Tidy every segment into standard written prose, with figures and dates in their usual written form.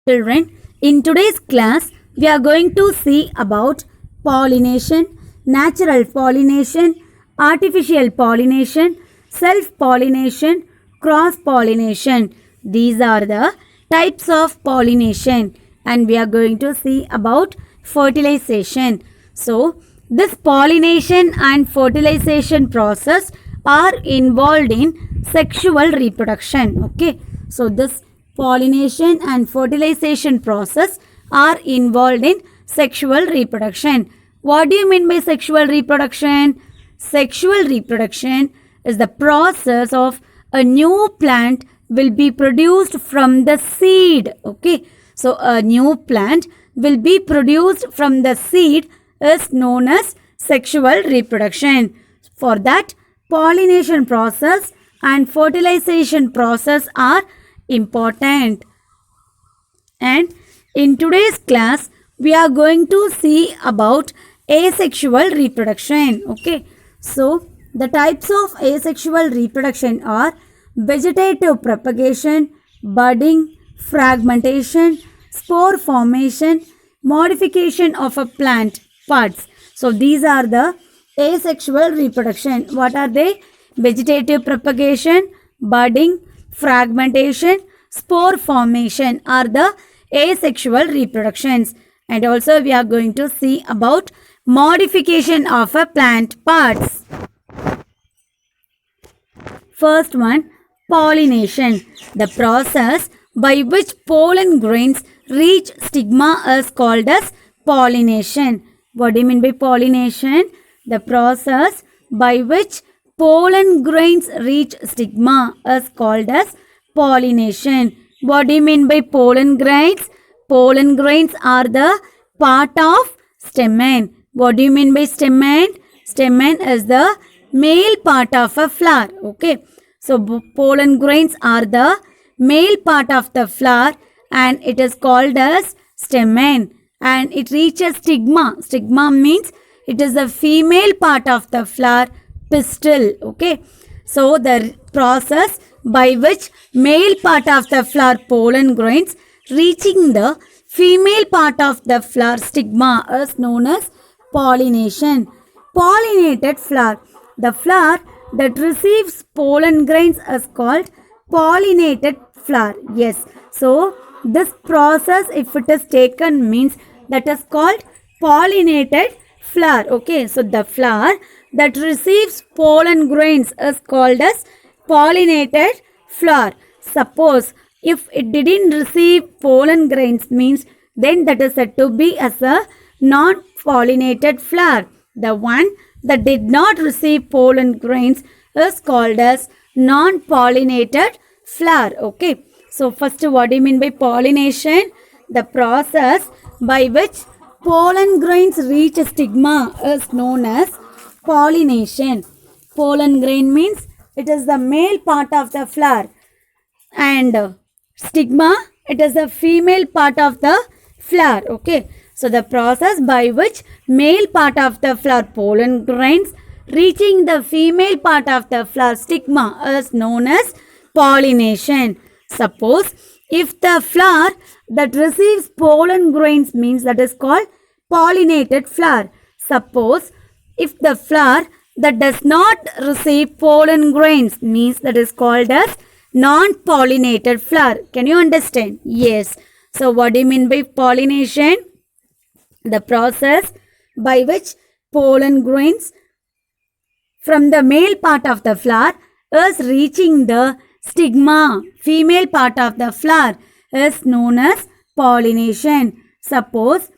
Children, in today's class, we are going to see about pollination, natural pollination, artificial pollination, self-pollination, cross-pollination. These are the types of pollination, and we are going to see about fertilization. So, this pollination and fertilization process are involved in sexual reproduction. Okay, so this pollination and fertilization process are involved in sexual reproduction. What do you mean by sexual reproduction? Sexual reproduction is the process of a new plant will be produced from the seed. Okay, so a new plant will be produced from the seed is known as sexual reproduction. For that, pollination process and fertilization process are important. And in today's class, we are going to see about asexual reproduction. Okay, so the types of asexual reproduction are vegetative propagation, budding, fragmentation, spore formation, modification of a plant parts. So these are the asexual reproduction. What are they? Vegetative propagation, budding, fragmentation, spore formation are the asexual reproductions. And also we are going to see about modification of a plant parts. First one, pollination. The process by which pollen grains reach stigma is called as pollination. What do you mean by pollination? The process by which pollen grains reach stigma is called as pollination. What do you mean by pollen grains? Pollen grains are the part of stamen. What do you mean by stamen? Stamen is the male part of a flower. Okay, so pollen grains are the male part of the flower and it is called as stamen, and it reaches stigma. Stigma means it is the female part of the flower pistil. Okay, so the process by which male part of the flower pollen grains reaching the female part of the flower stigma is known as pollination. Pollinated flower. The flower that receives pollen grains is called pollinated flower. Yes, so this process, if it is taken, means that is called pollinated flower. Okay, so the flower that receives pollen grains is called as pollinated flower. Suppose if it didn't receive pollen grains, means then that is said to be as a non-pollinated flower. The one that did not receive pollen grains is called as non-pollinated flower. Okay, so first, what do you mean by pollination? The process by which pollen grains reach a stigma is known as pollination. Pollen grain means it is the male part of the flower, and stigma, it is the female part of the flower. Okay, so the process by which male part of the flower pollen grains reaching the female part of the flower stigma is known as pollination. Suppose if the flower that receives pollen grains, means that is called pollinated flower. Suppose if the flower that does not receive pollen grains, means that is called as non-pollinated flower. Can you understand? Yes. So what do you mean by pollination? The process by which pollen grains from the male part of the flower is reaching the stigma, female part of the flower, is known as pollination. Suppose,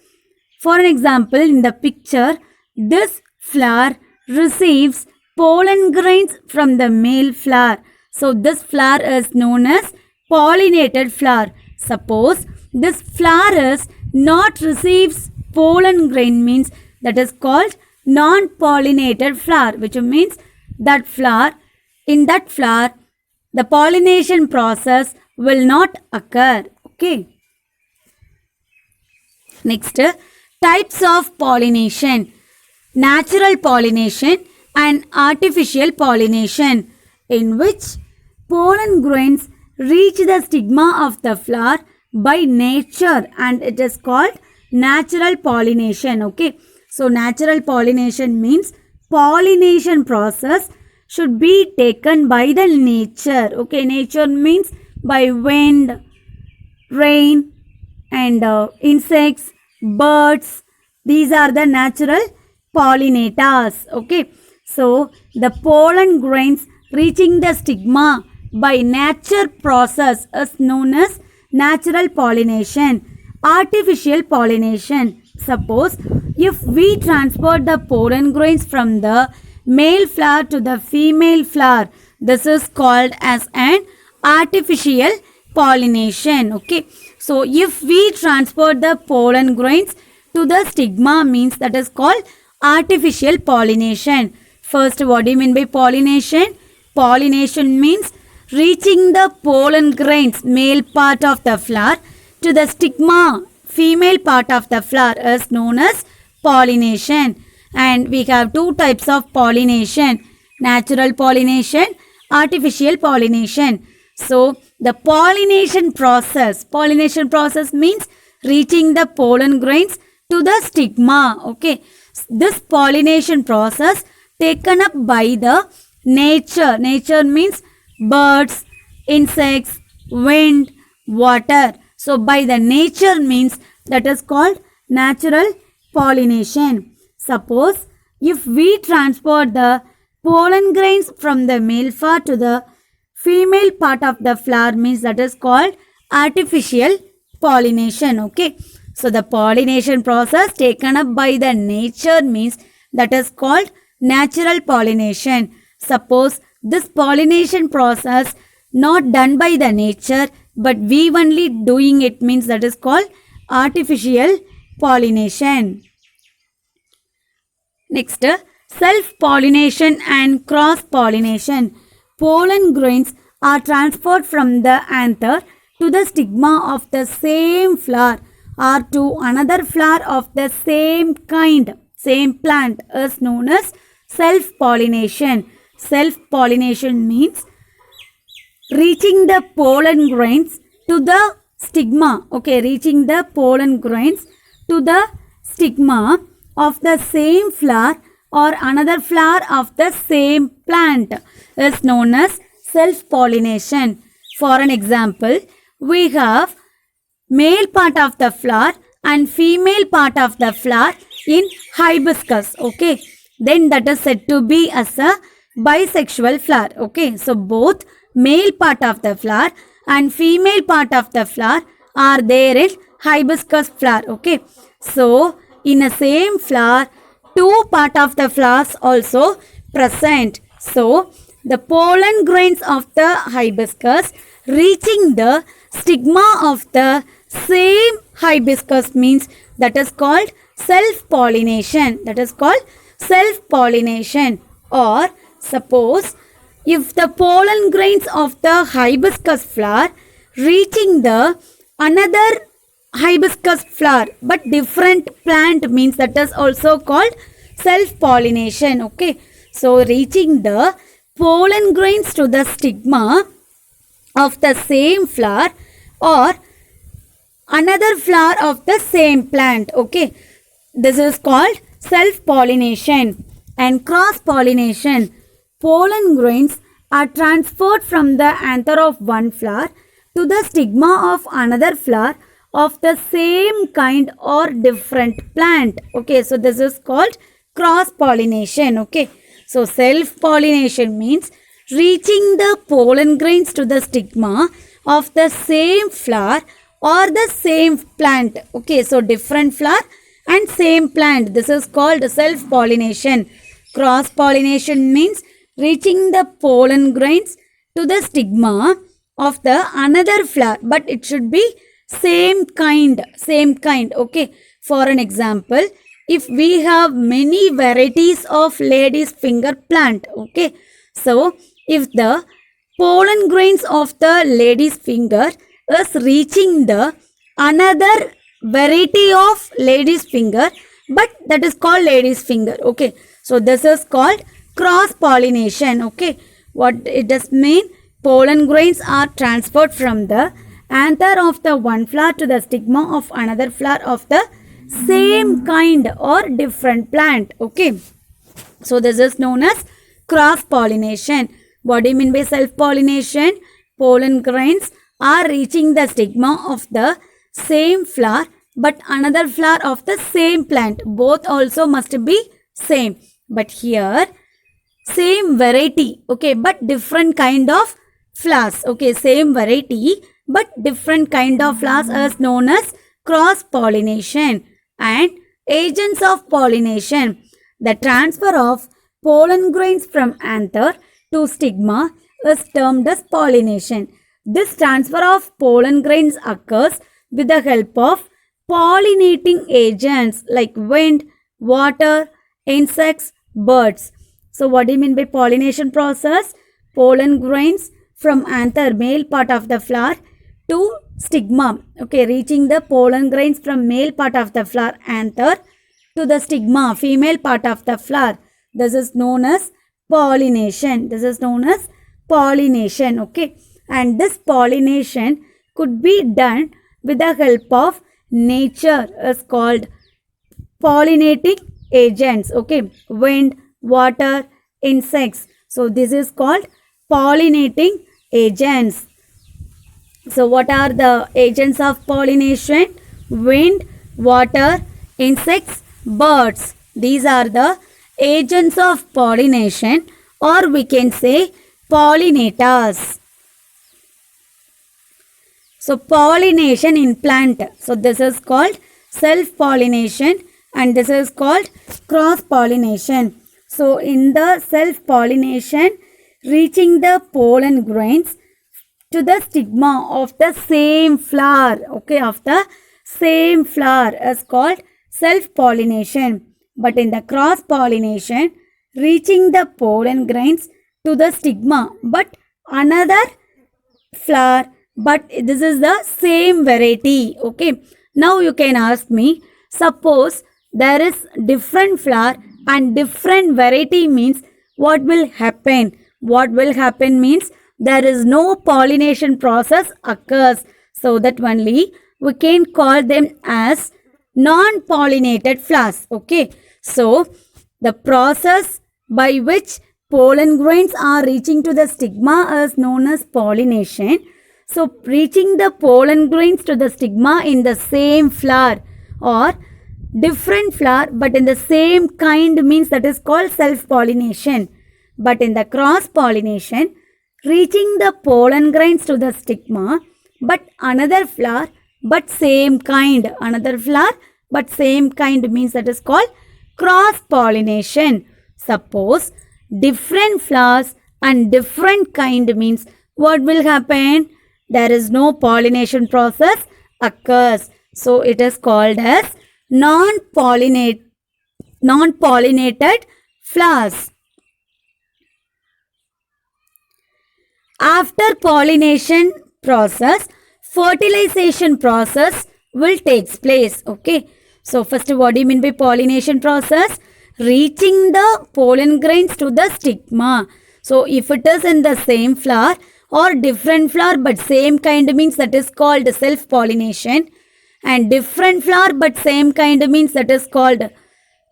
for an example, in the picture, this flower receives pollen grains from the male flower. So this flower is known as pollinated flower. Suppose this flower is not receives pollen grain, means that is called non-pollinated flower, which means that flower, in that flower, the pollination process will not occur. Okay. Next, types of pollination. Natural pollination and artificial pollination, in which pollen grains reach the stigma of the flower by nature and it is called natural pollination. Okay, so natural pollination means pollination process should be taken by the nature. Okay, nature means by wind, rain and insects, birds. These are the natural pollinators. Okay, so the pollen grains reaching the stigma by nature process is known as natural pollination. Artificial pollination. Suppose if we transport the pollen grains from the male flower to the female flower, this is called as an artificial pollination. Okay, so if we transport the pollen grains to the stigma means that is called artificial pollination. First, what do you mean by pollination? Pollination means reaching the pollen grains, male part of the flower, to the stigma, female part of the flower is known as pollination. And we have two types of pollination, natural pollination, artificial pollination. So, the pollination process means reaching the pollen grains to the stigma. Okay, this pollination process taken up by the nature. Nature means birds, insects, wind, water. So, by the nature means that is called natural pollination. Suppose if we transport the pollen grains from the male flower to the female part of the flower means that is called artificial pollination. Okay, so the pollination process taken up by the nature means that is called natural pollination. Suppose this pollination process not done by the nature but we only doing it means that is called artificial pollination. Next, self-pollination and cross-pollination. Pollen grains are transferred from the anther to the stigma of the same flower or to another flower of the same kind, same plant is known as self-pollination. Self-pollination means reaching the pollen grains to the stigma. Okay, reaching the pollen grains to the stigma of the same flower or another flower of the same plant is known as self-pollination. For an example, we have male part of the flower and female part of the flower in hibiscus. Okay, then that is said to be as a bisexual flower. Okay, so both male part of the flower and female part of the flower are there in hibiscus flower. Okay, so in the same flower, two part of the flowers also present. So, the pollen grains of the hibiscus reaching the stigma of the same hibiscus means that is called self-pollination. That is called self-pollination. Or suppose if the pollen grains of the hibiscus flower reaching the another hibiscus flower but different plant means that is also called self-pollination. Okay, so reaching the pollen grains to the stigma of the same flower or another flower of the same plant. Okay, this is called self-pollination. And cross-pollination. Pollen grains are transferred from the anther of one flower to the stigma of another flower of the same kind or different plant. Okay, so this is called cross-pollination. Okay, so self-pollination means reaching the pollen grains to the stigma of the same flower or the same plant. Okay, so different flower and same plant. This is called self-pollination. Cross-pollination means reaching the pollen grains to the stigma of the another flower, but it should be same kind. Okay, for an example, if we have many varieties of lady's finger plant. Okay, so if the pollen grains of the lady's finger is reaching the another variety of lady's finger, but that is called lady's finger. Okay, so this is called cross-pollination. Okay, what it does mean? Pollen grains are transferred from the anther of the one flower to the stigma of another flower of the same kind or different plant. Okay. So this is known as cross pollination. What do you mean by self pollination? Pollen grains are reaching the stigma of the same flower but another flower of the same plant. Both also must be same. But here same variety, okay, but different kind of flowers. Okay, same variety but different kind of flowers is known as cross pollination. And agents of pollination, the transfer of pollen grains from anther to stigma is termed as pollination. This transfer of pollen grains occurs with the help of pollinating agents like wind, water, insects, birds. So what do you mean by pollination process? Pollen grains from anther, male part of the flower, to stigma. Okay, reaching the pollen grains from male part of the flower anther to the stigma, female part of the flower. This is known as pollination. This is known as pollination. Okay, and this pollination could be done with the help of nature is called pollinating agents. Okay, wind, water, insects. So this is called pollinating agents. So what are the agents of pollination? Wind, water, insects, birds. These are the agents of pollination, or we can say pollinators. So pollination in plant. So this is called self-pollination and this is called cross-pollination. So in the self-pollination, reaching the pollen grains to the stigma of the same flower, okay, of the same flower is called self-pollination. But in the cross-pollination, reaching the pollen grains to the stigma but another flower, but this is the same variety. Okay, now you can ask me, suppose there is different flower and different variety, means what will happen? What will happen means there is no pollination process occurs, so that only we can call them as non-pollinated flowers. Okay, so the process by which pollen grains are reaching to the stigma is known as pollination. So reaching the pollen grains to the stigma in the same flower or different flower but in the same kind means that is called self-pollination. But in the cross-pollination, reaching the pollen grains to the stigma but another flower but same kind, another flower but same kind means that is called cross-pollination. Suppose different flowers and different kind means what will happen? There is no pollination process occurs. So it is called as non-pollinated flowers. After pollination process, fertilization process will take place. Okay. So first, what do you mean by pollination process? Reaching the pollen grains to the stigma. So if it is in the same flower or different flower but same kind means that is called self-pollination, and different flower but same kind means that is called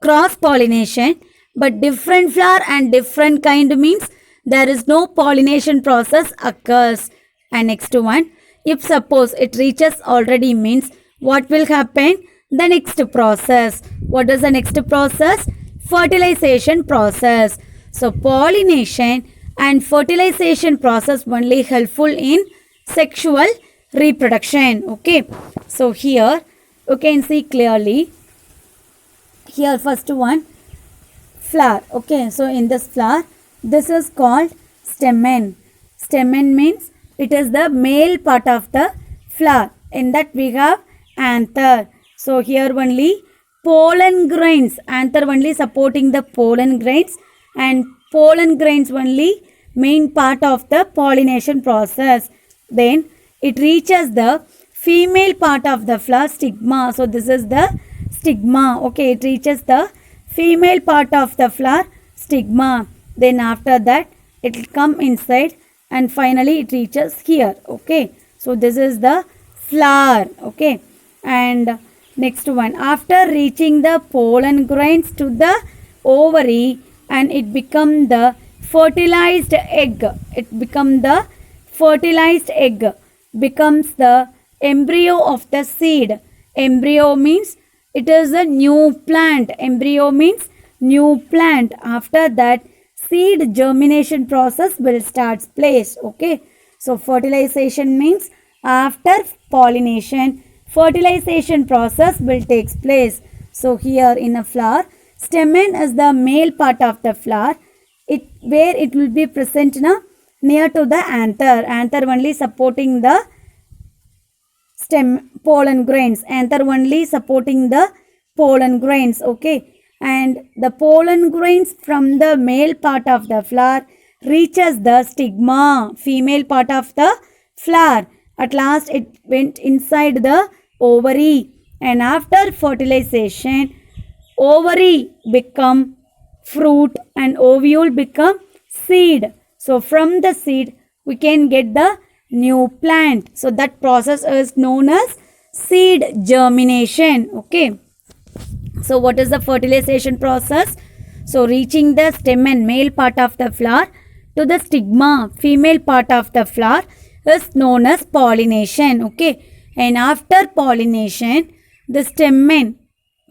cross-pollination. But different flower and different kind means there is no pollination process occurs. And next one, if suppose it reaches already means what will happen? The next process. What is the next process? Fertilization process. So pollination and fertilization process only helpful in sexual reproduction. Okay. So here you can see clearly. Here first one, flower. Okay. So in this flower, this is called stamen. Stamen means it is the male part of the flower. In that we have anther. So here only pollen grains, anther only supporting the pollen grains, and pollen grains only main part of the pollination process. Then it reaches the female part of the flower, stigma. So this is the stigma. Okay, it reaches the female part of the flower, stigma. Then after that it will come inside and finally it reaches here. Okay, So this is the flower. Okay. And next one, after reaching the pollen grains to the ovary and it become the fertilized egg. It become the fertilized egg becomes the embryo of the seed. Embryo means it is a new plant. Embryo means new plant. After that, seed germination process will start place. Okay. So fertilization means after pollination, fertilization process will take place. So here in a flower, stamen is the male part of the flower. Where it will be present near to the anther. Anther only supporting the stem pollen grains. Anther only supporting the pollen grains. Okay. And the pollen grains from the male part of the flower reaches the stigma, female part of the flower. At last it went inside the ovary, and after fertilization, ovary become fruit and ovule become seed. So from the seed we can get the new plant. So that process is known as seed germination. Okay. So what is the fertilization process? So reaching the stamen, male part of the flower, to the stigma, female part of the flower, is known as pollination. Okay. And after pollination, the stamen,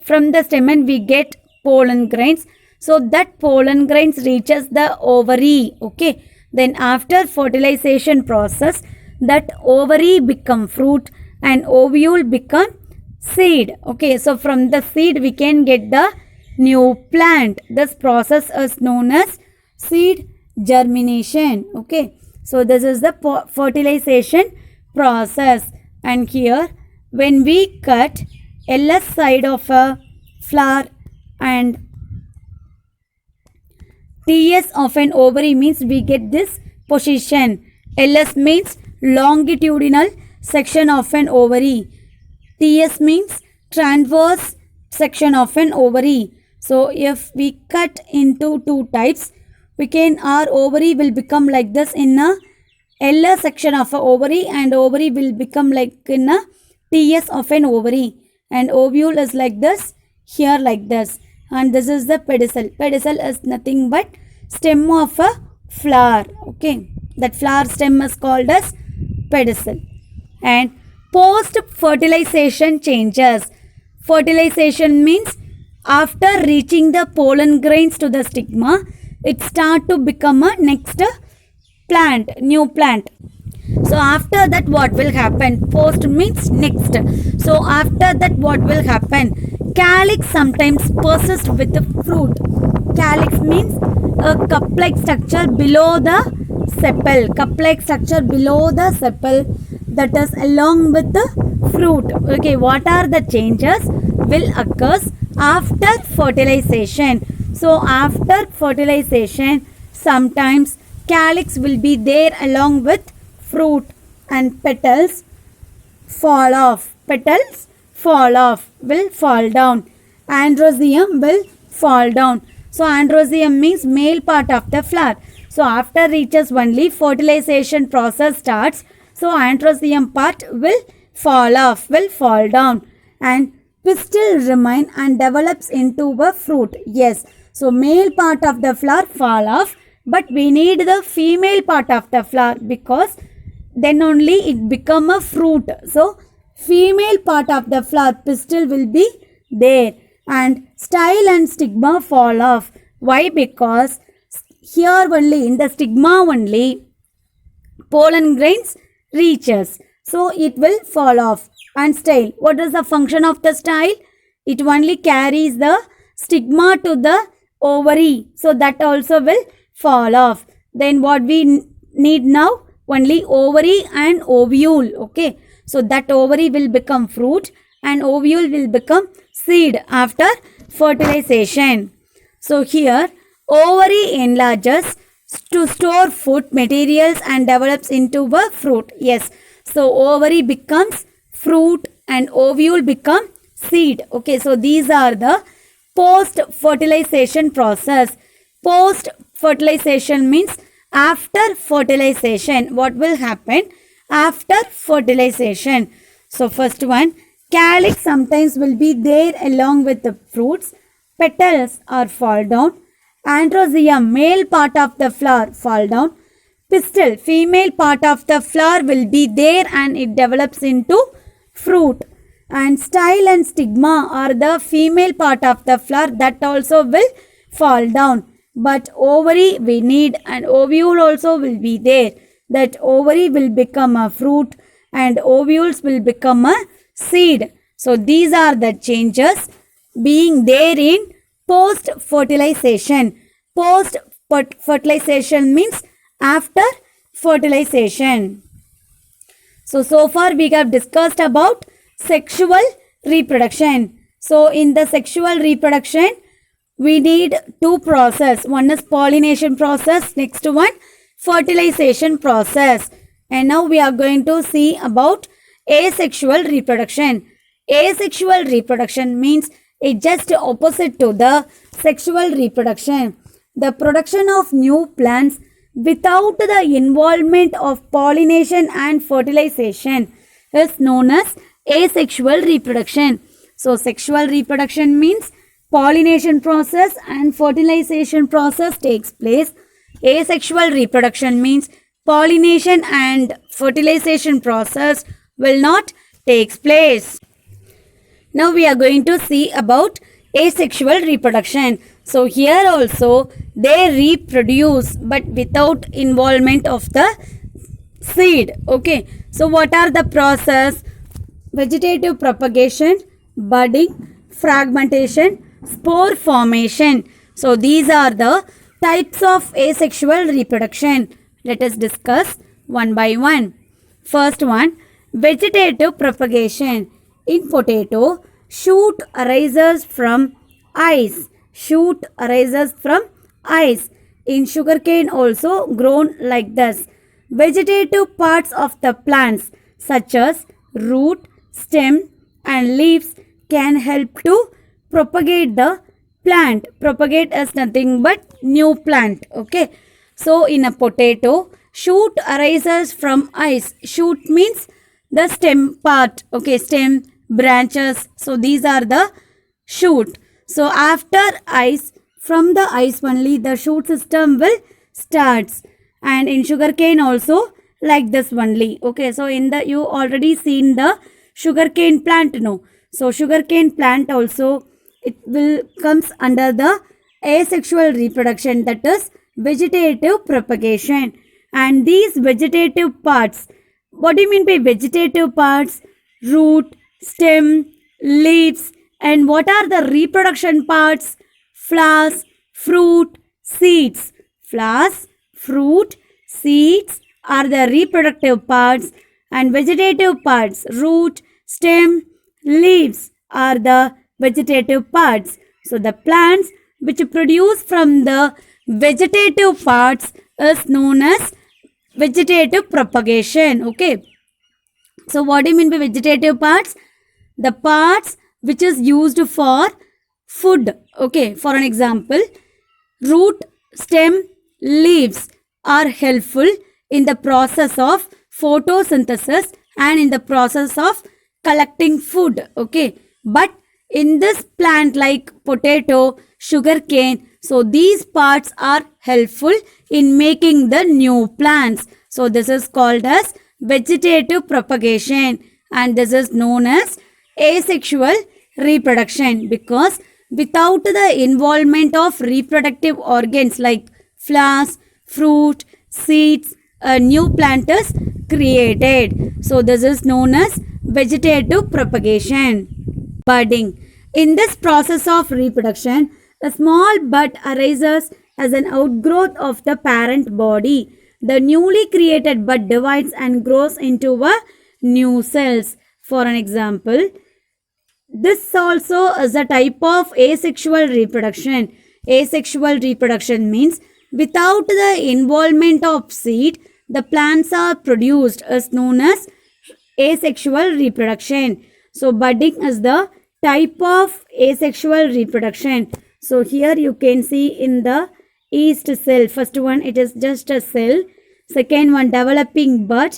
from the stamen we get pollen grains. So that pollen grains reaches the ovary. Okay. Then after fertilization process, that ovary become fruit and ovule become seed. Okay. So from the seed we can get the new plant. This process is known as seed germination. Okay. So this is the fertilization process. And here when we cut LS side of a flower and TS of an ovary means we get this position. LS means longitudinal section of an ovary. TS means transverse section of an ovary. So if we cut into two types, our ovary will become like this in a LS section of a ovary, and ovary will become like in a TS of an ovary, and ovule is like this, here like this, and this is the pedicel. Pedicel is nothing but stem of a flower. Okay, that flower stem is called as pedicel. And post fertilization changes. Fertilization means after reaching the pollen grains to the stigma, it start to become a next plant, new plant. So after that what will happen? Post means next. So after that what will happen? Calyx sometimes persists with the fruit. Calyx means a cup-like structure below the sepal. Cup-like structure below the sepal, that is along with the fruit. Okay, what are the changes will occur after fertilization? So after fertilization, sometimes calyx will be there along with fruit, and petals fall off. Petals fall off, will fall down. Androecium will fall down. So androecium means male part of the flower. So after reaches only fertilization process starts. So androecium part will fall off, will fall down, and pistil remain and develops into a fruit. Yes. So male part of the flower fall off, but we need the female part of the flower because then only it become a fruit. So female part of the flower pistil will be there, and style and stigma fall off. Why? Because here only in the stigma only pollen grains reaches, so it will fall off. And style, what is the function of the style? It only carries the stigma to the ovary, so that also will fall off. Then what we need now? Only ovary and ovule. Okay, so that ovary will become fruit and ovule will become seed after fertilization. So here ovary enlarges to store food materials and develops into a fruit. Yes, so ovary becomes fruit and ovule become seed. Okay, so these are the post fertilization process. Post fertilization means after fertilization what will happen? after fertilization. So first one, calyx sometimes will be there along with the fruits. Petals or fall down. Androecium, male part of the flower, fall down. Pistil, female part of the flower will be there and it develops into fruit. And style and stigma are the female part of the flower that also will fall down. But ovary we need, and ovule also will be there. That ovary will become a fruit and ovules will become a seed. So these are the changes being there in post fertilization. Post fertilization means after fertilization. So far we have discussed about sexual reproduction. So in the sexual reproduction, we need two process. One is pollination process, next one fertilization process. And now we are going to see about asexual reproduction. Asexual reproduction means it's just opposite to the sexual reproduction. The production of new plants without the involvement of pollination and fertilization is known as asexual reproduction. So sexual reproduction means pollination process and fertilization process takes place. Asexual reproduction means pollination and fertilization process will not take place. Now we are going to see about asexual reproduction. So here also they reproduce but without involvement of the seed. Okay. So what are the process? Vegetative propagation, budding, fragmentation, spore formation. So these are the types of asexual reproduction. Let us discuss one by one. First one, vegetative propagation. In potato, shoot arises from eyes. Shoot arises from eyes. In sugarcane also grown like this. Vegetative parts of the plants such as root, stem and leaves can help to propagate the plant. Propagate is nothing but new plant. Okay. So in a potato, shoot arises from eyes. Shoot means the stem part. Okay. Stem, branches. So these are the shoot. So after eyes, from the eyes only the shoot system will starts. And in sugarcane also like this only. Okay. So in the, you already seen the sugarcane plant, no. So sugarcane plant also it will comes under the asexual reproduction, that is vegetative propagation. And these vegetative parts, what do you mean by vegetative parts? Root, stem, leaves, and what are the reproduction parts? Flowers, fruit, seeds. Flowers, fruit, seeds are the reproductive parts, and vegetative parts, root, stem, leaves are the vegetative parts. So the plants which produce from the vegetative parts is known as vegetative propagation. Okay. So what do you mean by vegetative parts? The parts which is used for food. Okay. For an example, root, stem, leaves are helpful in the process of photosynthesis and in the process of collecting food. Okay. But in this plant like potato, sugarcane, so these parts are helpful in making the new plants. So this is called as vegetative propagation, and this is known as asexual reproduction, because without the involvement of reproductive organs like flowers, fruit, seeds, a new plant is created. So this is known as vegetative propagation. Budding. In this process of reproduction, a small bud arises as an outgrowth of the parent body. The newly created bud divides and grows into a new cells. For an example, this also is a type of asexual reproduction. Asexual reproduction means without the involvement of seed, the plants are produced, is known as asexual reproduction. So budding is the type of asexual reproduction. So here you can see in the yeast cell, first one it is just a cell, second one developing bud,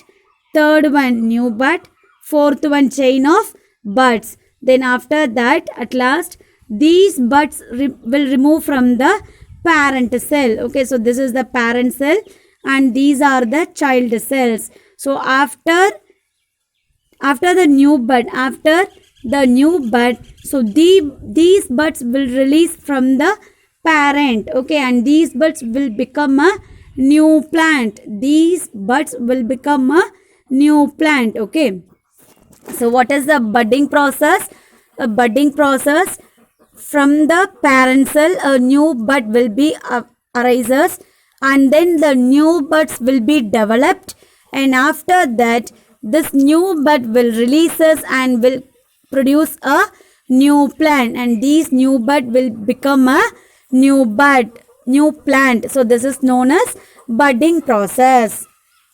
third one new bud, fourth one chain of buds. Then after that, at last, these buds will remove from the parent cell. Okay, so this is the parent cell and these are the child cells. So after the new bud, so these buds will release from the parent. Okay, and these buds will become a new plant. These buds will become a new plant. Okay, so what is the budding process? A budding process, from the parent cell a new bud will be arises and then the new buds will be developed, and after that this new bud will releases and will produce a new plant, and these new bud will become a new plant. So this is known as budding process.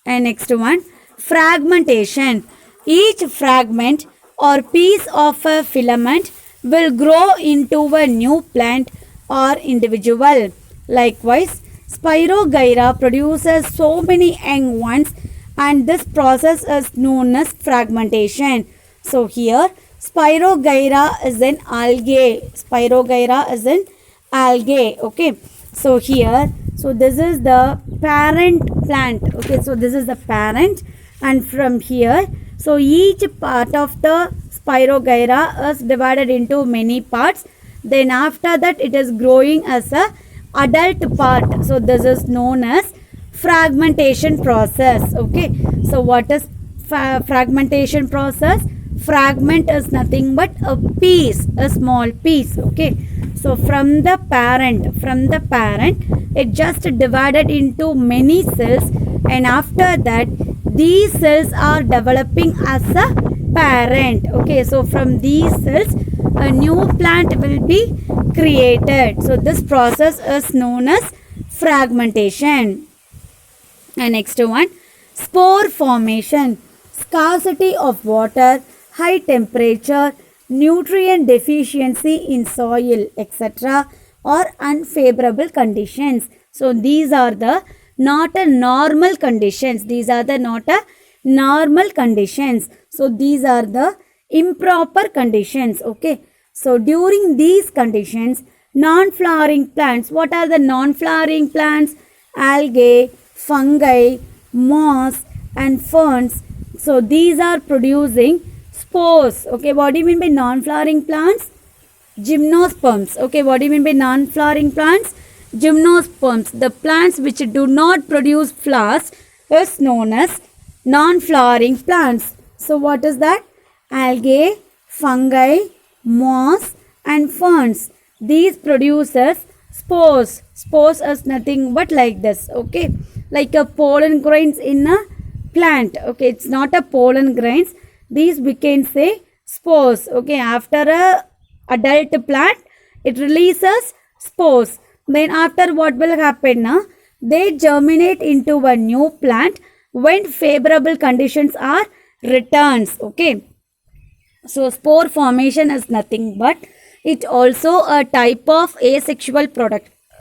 And next one, fragmentation. Each fragment or piece of a filament will grow into a new plant or individual. Likewise, Spirogyra produces so many young ones, and this process is known as fragmentation. So here Spirogyra is an algae. Spirogyra is an algae. Okay. So here, so this is the parent plant. Okay. So this is the parent, and from here, so each part of the Spirogyra is divided into many parts. Then after that, it is growing as a adult part. So this is known as fragmentation process. Okay. So what is fragmentation process? Fragment is nothing but a piece, a small piece. Okay. So from the parent, it just divided into many cells, and after that these cells are developing as a parent. Okay, so from these cells a new plant will be created. So this process is known as fragmentation. And next one, spore formation. Scarcity of water, high temperature, nutrient deficiency in soil, etc., or unfavorable conditions. So these are the not a normal conditions. These are the not a normal conditions. So these are the improper conditions. Okay. So during these conditions, non-flowering plants. What are the non-flowering plants? Algae, fungi, moss, and ferns. So these are producing spores. Okay, what do you mean by non-flowering plants? Gymnosperms. Okay, what do you mean by non-flowering plants? Gymnosperms. The plants which do not produce flowers is known as non-flowering plants. So what is that? Algae, fungi, moss, and ferns. These produces spores. Spores is nothing but like this. Okay, like a pollen grains in a plant. Okay, it's not a pollen grains. These we can say spores. Okay, after a adult plant, it releases spores. Then after what will happen now? They germinate into a new plant when favorable conditions are returns. Okay, so spore formation is nothing but it also a type of asexual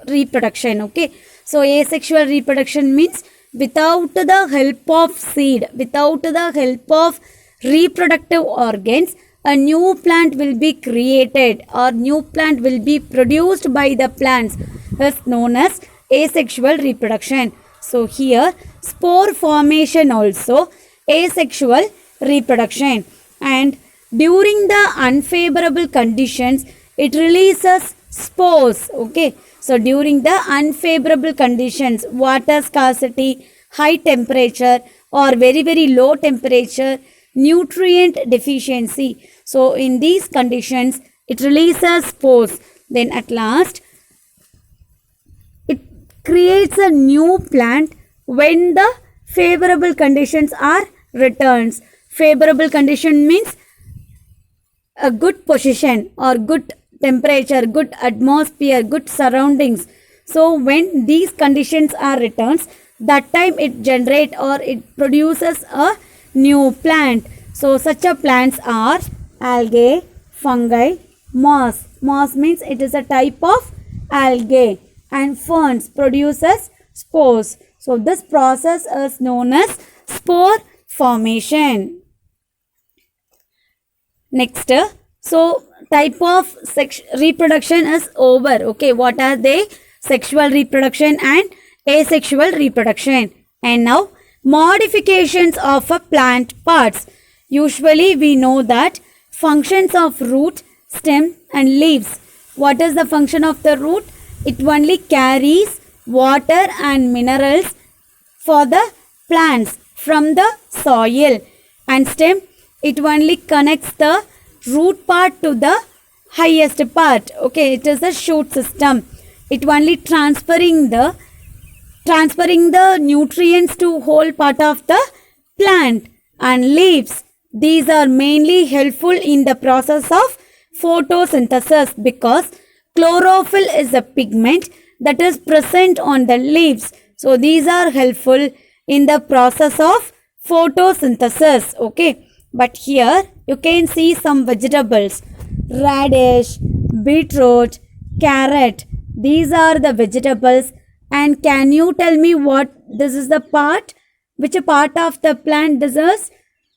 reproduction. Okay, so asexual reproduction means without the help of seed, without the help of reproductive organs, a new plant will be created or new plant will be produced by the plants, is known as asexual reproduction. So here spore formation also asexual reproduction, and during the unfavorable conditions it releases spores. Okay, so during the unfavorable conditions, water scarcity, high temperature or very low temperature, nutrient deficiency, so in these conditions it releases spores. Then at last it creates a new plant when the favorable conditions are returns. Favorable condition means a good position or good temperature, good atmosphere, good surroundings. So when these conditions are returns, that time it generate or it produces a new plant. So such a plants are algae, fungi, moss. Moss means it is a type of algae, and ferns produces spores. So this process is known as spore formation. Next, so type of reproduction is over. Okay, what are they? Sexual reproduction and asexual reproduction. And now modifications of a plant parts. Usually we know that functions of root, stem and leaves. What is the function of the root? It only carries water and minerals for the plants from the soil, and stem, it only connects the root part to the highest part. Okay, it is a shoot system. It only transferring the nutrients to whole part of the plant. And leaves, these are mainly helpful in the process of photosynthesis because chlorophyll is a pigment that is present on the leaves. So these are helpful in the process of photosynthesis. Okay, but here you can see some vegetables: radish, beetroot, carrot. These are the vegetables. And can you tell me what this is the part? Which part of the plant this is?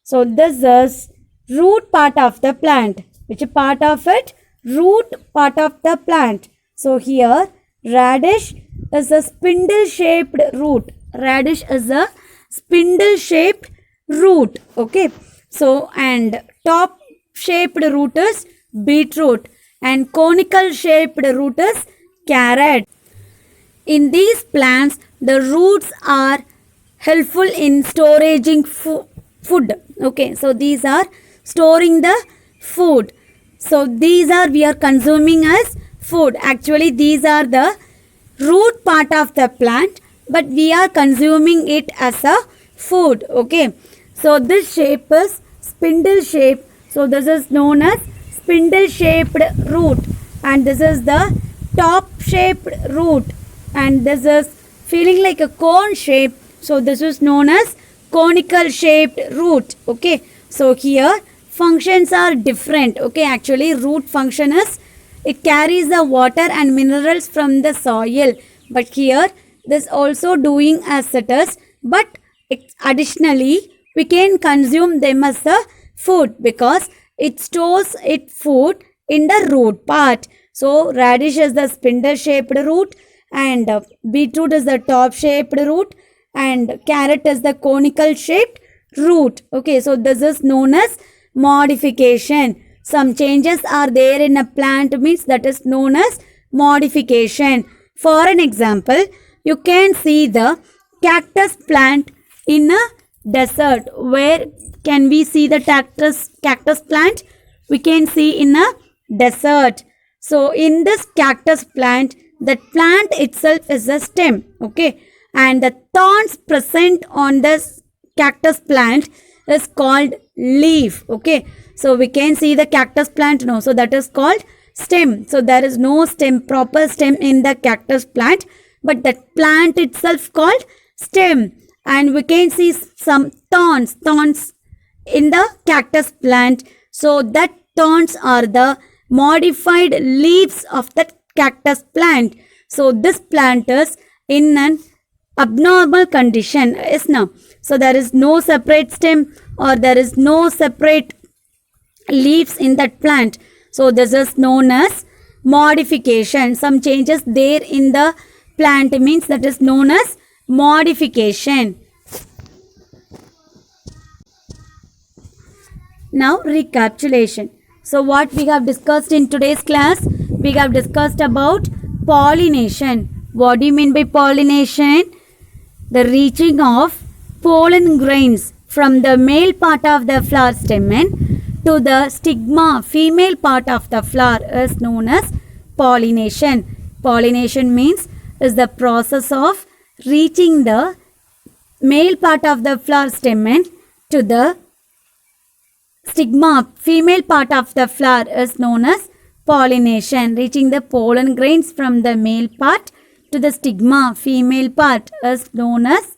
So this is root part of the plant. Which part of it? Root part of the plant. So here radish is a spindle shaped root. Radish is a spindle shaped root. Okay. So and top shaped root is beetroot and conical shaped root is carrot. In these plants, the roots are helpful in storing food. Okay, so these are storing the food. So these are we are consuming as food. Actually, these are the root part of the plant, but we are consuming it as a food. Okay, so this shape is spindle shape. So this is known as spindle shaped root, and this is the top shaped root, and this is feeling like a cone shape. So this is known as conical shaped root. Okay, so here functions are different. Okay, actually root function is it carries the water and minerals from the soil, but here this also doing as it is, but additionally we can consume them as a food because it stores its food in the root part. So radish is the spindle shaped root, and beetroot is the top shaped root, and carrot is the conical shaped root. Okay, so this is known as modification. Some changes are there in a plant means that is known as modification. For an example, you can see the cactus plant in a desert. Where can we see the cactus plant? We can see in a desert. So in this cactus plant, the plant itself is a stem. Okay, and the thorns present on this cactus plant is called leaf. Okay, so we can see the cactus plant now. So that is called stem. So there is no stem, proper stem in the cactus plant, but the plant itself called stem. And we can see some thorns in the cactus plant. So that thorns are the modified leaves of the cactus plant. So this plant is in an abnormal condition. Yes, now. So there is no separate stem or there is no separate leaves in that plant. So this is known as modification. Some changes there in the plant means that is known as modification. Now recapitulation. So what we have discussed in today's class, we have discussed about pollination. What do you mean by pollination? The reaching of pollen grains from the male part of the flower stamen to the stigma, female part of the flower, is known as pollination. Pollination means is the process of reaching the male part of the flower stamen to the stigma, female part of the flower, is known as pollination. Reaching the pollen grains from the male part to the stigma, female part, is known as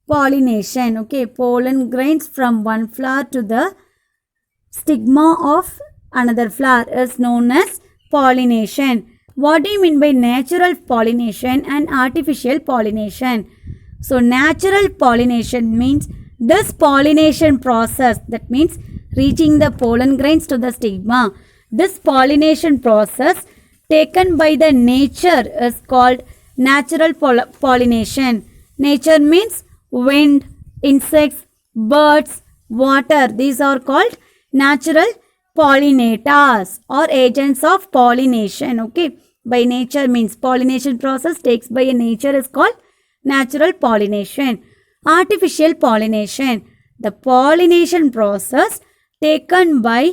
pollination. Okay, pollen grains from one flower to the stigma of another flower is known as pollination. What do you mean by natural pollination and artificial pollination? So natural pollination means This pollination process, that means reaching the pollen grains to the stigma, this pollination process taken by the nature is called natural pollination. Nature means wind, insects, birds, water. These are called natural pollinators or agents of pollination. Okay, by nature means pollination process takes by a nature is called natural pollination. Artificial pollination, the pollination process taken by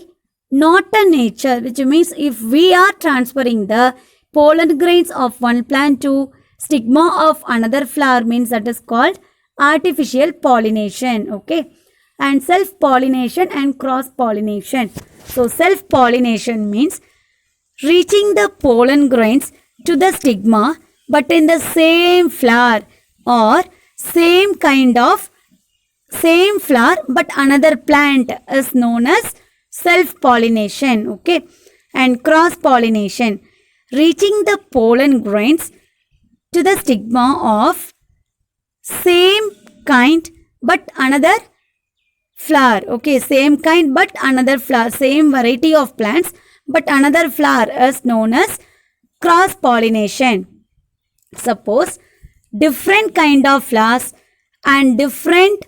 not a nature, which means if we are transferring the pollen grains of one plant to stigma of another flower, means that is called artificial pollination. Okay, and self pollination and cross pollination. So self pollination means reaching the pollen grains to the stigma but in the same flower or same flower but another plant is known as self pollination. Okay, and cross pollination, reaching the pollen grains to the stigma of same kind but another flower. Okay, same kind but another flower, same variety of plants but another flower is known as cross pollination. Suppose different kind of flowers and different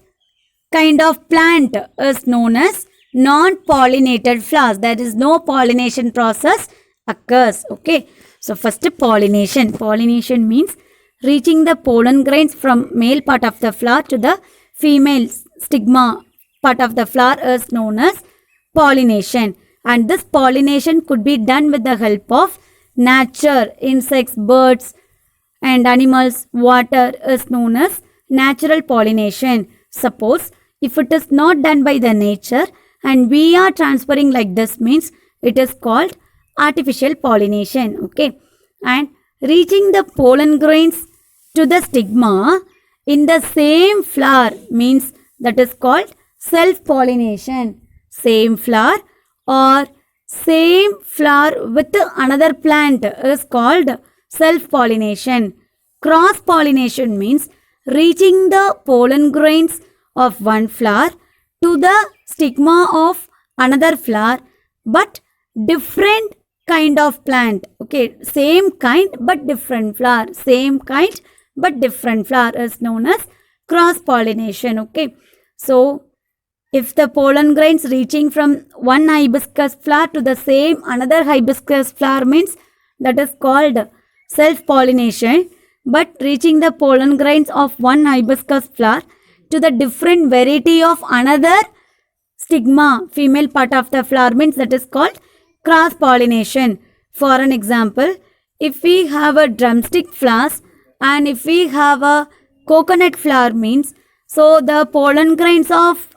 kind of plant is known as non-pollinated flowers. There is no pollination process occurs. Okay, so first pollination. Pollination means reaching the pollen grains from male part of the flower to the female stigma part of the flower is known as pollination. And this pollination could be done with the help of nature, insects, birds and animals, water is known as natural pollination. Suppose if it is not done by the nature and we are transferring like this, means it is called artificial pollination. Okay, and reaching the pollen grains to the stigma in the same flower means that is called self pollination. Same flower or same flower with another plant is called self pollination. Cross pollination means reaching the pollen grains of one flower to the stigma of another flower but different kind of plant. Okay, same kind but different flower, same kind but different flower is known as cross pollination. Okay, so if the pollen grains reaching from one hibiscus flower to the same another hibiscus flower means that is called self pollination, but reaching the pollen grains of one hibiscus flower to the different variety of another stigma, female part of the flower means that is called cross pollination. For an example, if we have a drumstick flowers and if we have a coconut flower means, so the pollen grains of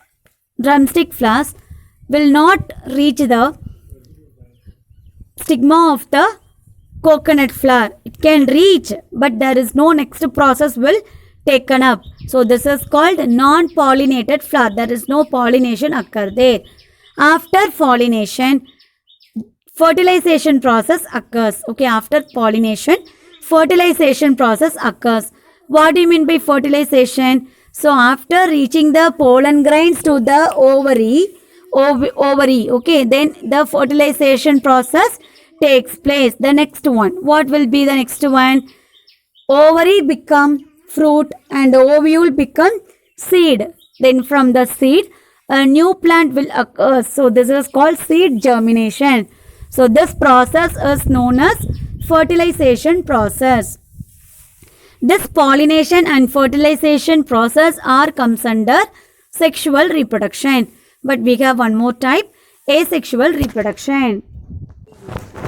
drumstick flowers will not reach the stigma of the coconut flower. It can reach but there is no next process will taken up. So this is called non-pollinated flower. There is no pollination occur there. After pollination, fertilization process occurs. Okay, after pollination, fertilization process occurs. What do you mean by fertilization? So after reaching the pollen grains to the ovary, okay, then the fertilization process takes place. The next one, what will be the next one? Ovary become fruit and ovule become seed. Then from the seed, a new plant will occur. So this is called seed germination. So this process is known as fertilization process. This pollination and fertilization process are comes under sexual reproduction. But we have one more type, asexual reproduction.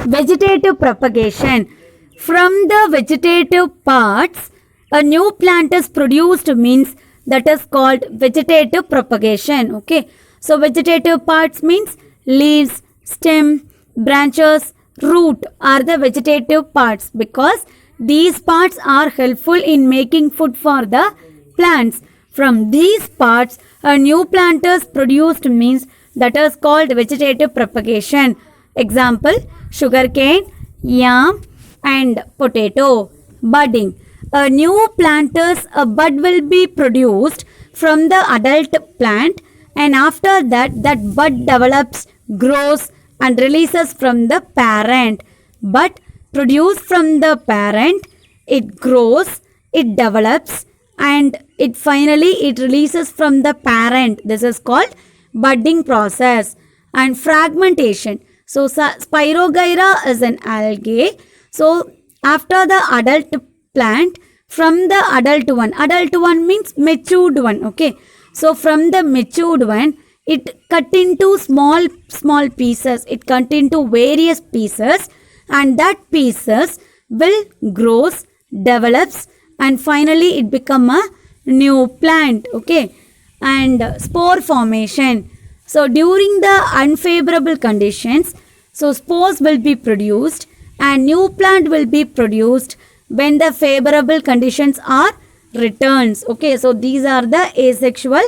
Vegetative propagation. From the vegetative parts, a new plant is produced means that is called vegetative propagation. Okay, so vegetative parts means leaves, stem, branches, root are the vegetative parts because these parts are helpful in making food for the plants. From these parts, a new plant is produced means that is called vegetative propagation. Example, sugarcane, yam and potato. Budding. A new plant is a bud will be produced from the adult plant, and after that that bud develops, grows and releases from the parent. Bud produced from the parent, it grows, it develops, and it releases from the parent. This is called budding process. And fragmentation. So Spirogyra is an algae. So after the adult plant, from the adult one means matured one. Okay, so from the matured one, it cut into small pieces. It cut into various pieces, and that pieces will grows, develops, and finally it become a new plant. Okay, and spore formation. So during the unfavorable conditions, so spores will be produced and new plant will be produced when the favorable conditions are returned. Okay, so these are the asexual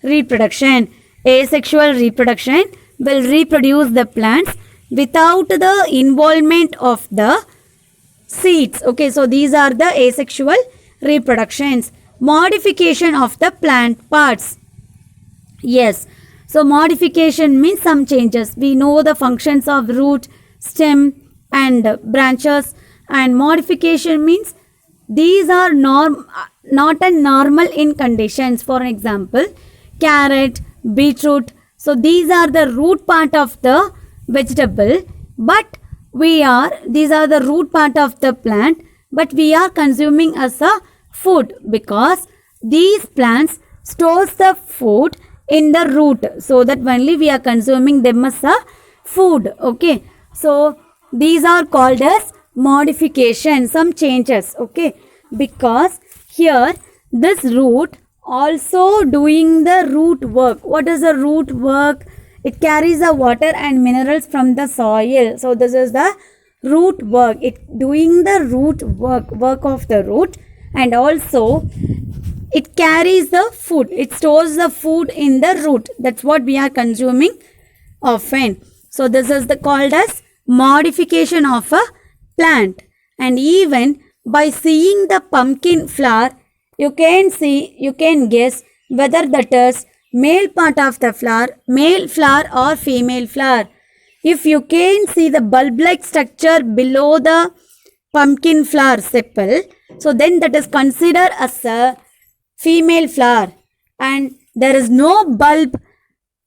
reproduction. Asexual reproduction will reproduce the plants without the involvement of the seeds. Okay, so these are the asexual reproductions. Modification of the plant parts. Yes, so modification means some changes. We know the functions of root, stem and branches, and modification means these are not a normal in conditions. For example, carrot, beetroot. So these are the root part of the vegetable, but these are the root part of the plant, but we are consuming as a food because these plants stores the food in the root, so that only we are consuming them as a food. Okay, so these are called as modification, some changes. Okay, because here this root also doing the root work. What is the root work? It carries the water and minerals from the soil. So this is the root work. It doing the root work of the root, and also it carries the food. It stores the food in the root. That's what we are consuming often. So this is called as modification of a plant. And even by seeing the pumpkin flower, you can guess whether that is male part of the flower, male flower or female flower. If you can see the bulb-like structure below the pumpkin flower sepal, so then that is considered as a female flower, and there is no bulb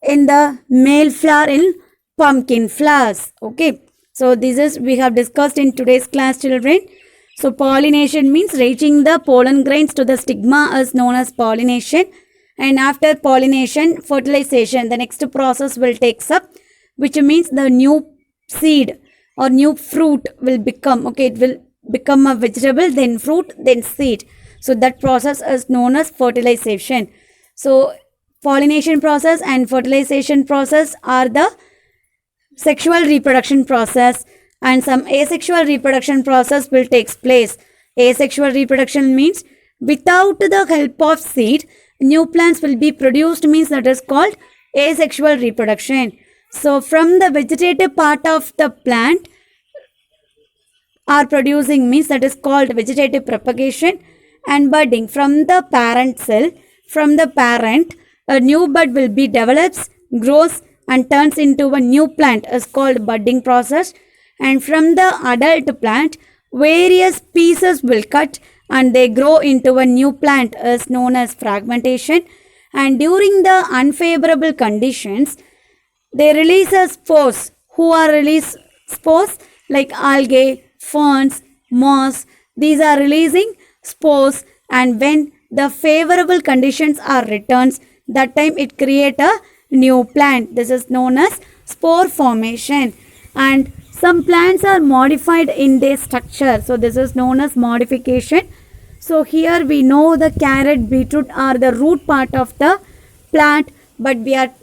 in the male flower in pumpkin flowers. Okay, so this is we have discussed in today's class, children. So pollination means reaching the pollen grains to the stigma is known as pollination, and after pollination, fertilization, the next process will take up, which means the new seed or new fruit will become. Okay, it will become a vegetable, then fruit, then seed. So that process is known as fertilization. So pollination process and fertilization process are the sexual reproduction process, and some asexual reproduction process will take place. Asexual reproduction means without the help of seed, new plants will be produced, means that is called asexual reproduction. So from the vegetative part of the plant are producing, means that is called vegetative propagation. And budding, from the parent cell, from the parent, a new bud will be develops, grows and turns into a new plant is called budding process. And from the adult plant, various pieces will cut and they grow into a new plant is known as fragmentation. And during the unfavorable conditions, they release spores. Who are release spores? Like algae, ferns, moss. These are releasing spores, and when the favorable conditions are returned, that time it create a new plant. This is known as spore formation. And some plants are modified in their structure, so this is known as modification. So here we know the carrot, beetroot are the root part of the plant, but we are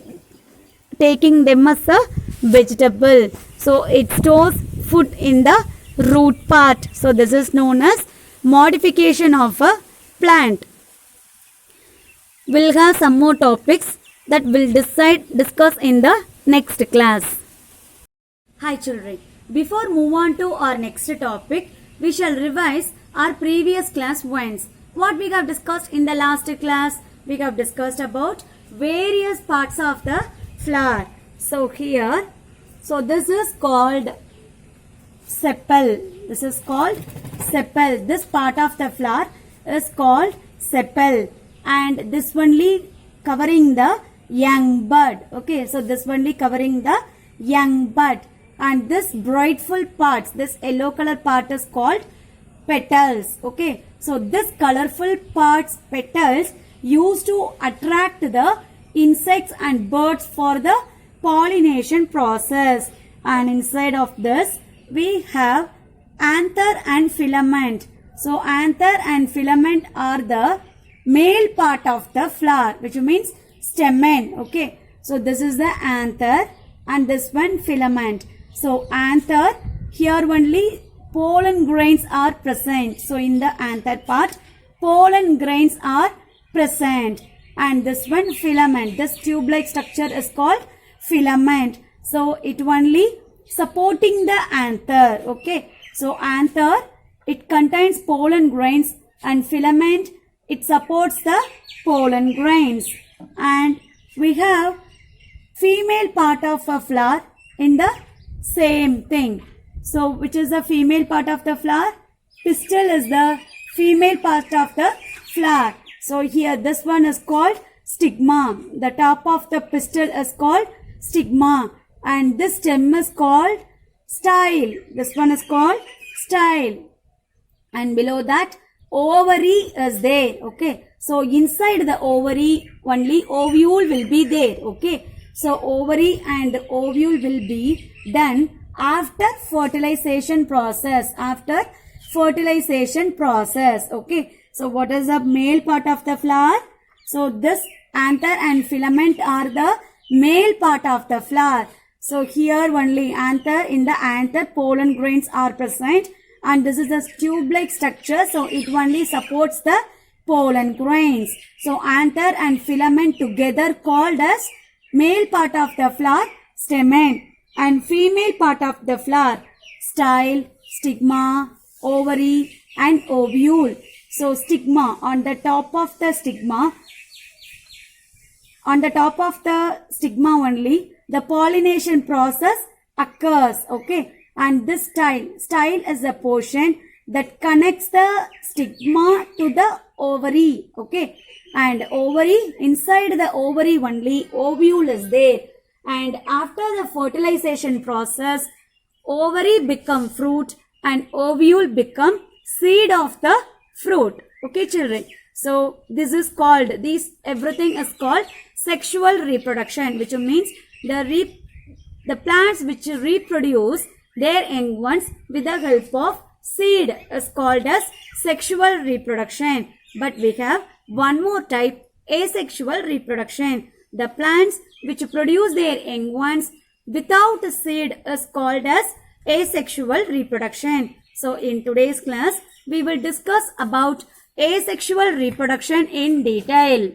taking them as a vegetable, so it stores food in the root part. So this is known as modification of a plant. We'll have some more topics that we'll discuss in the next class. Hi children, before move on to our next topic, we shall revise our previous class once. What we have discussed in the last class, we have discussed about various parts of the flower. So here, so this is called sepal. This is called sepal. This part of the flower is called sepal, and this only covering the young bud. Okay, so this only covering the young bud, and this brightful parts, this yellow color part is called petals. Okay, so this colorful parts, petals, used to attract the insects and birds for the pollination process. And inside of this we have anther and filament. So anther and filament are the male part of the flower, which means stamen. Okay, so this is the anther and this one filament. So anther, here only pollen grains are present. So in the anther part, pollen grains are present. And this one filament, this tube-like structure is called filament. So it only supporting the anther. Okay, so anther, it contains pollen grains, and filament, it supports the pollen grains. And we have female part of a flower in the same thing. So which is the female part of the flower? Pistil is the female part of the flower. So here this one is called stigma. The top of the pistil is called stigma, and this stem is called style. This one is called style, and below that ovary is there. Okay, so inside the ovary only ovule will be there. Okay, so ovary and ovule will be done after fertilization process. After fertilization process. Okay, so what is the male part of the flower? So this anther and filament are the male part of the flower. So here only anther, in the anther pollen grains are present, and this is a tube-like structure, so it only supports the pollen grains. So anther and filament together called as male part of the flower stamen, and female part of the flower style, stigma, ovary and ovule. So stigma, on the top of the stigma, on the top of the stigma only the pollination process occurs. Okay, and this style is a portion that connects the stigma to the ovary. Okay, and ovary, inside the ovary only ovule is there, and after the fertilization process ovary become fruit and ovule become seed of the fruit. Okay children, so this is called, everything is called sexual reproduction, which means the plants which reproduce their young ones with the help of seed is called as sexual reproduction. But we have one more type, asexual reproduction. The plants which produce their young ones without a seed is called as asexual reproduction. So in today's class we will discuss about asexual reproduction in detail.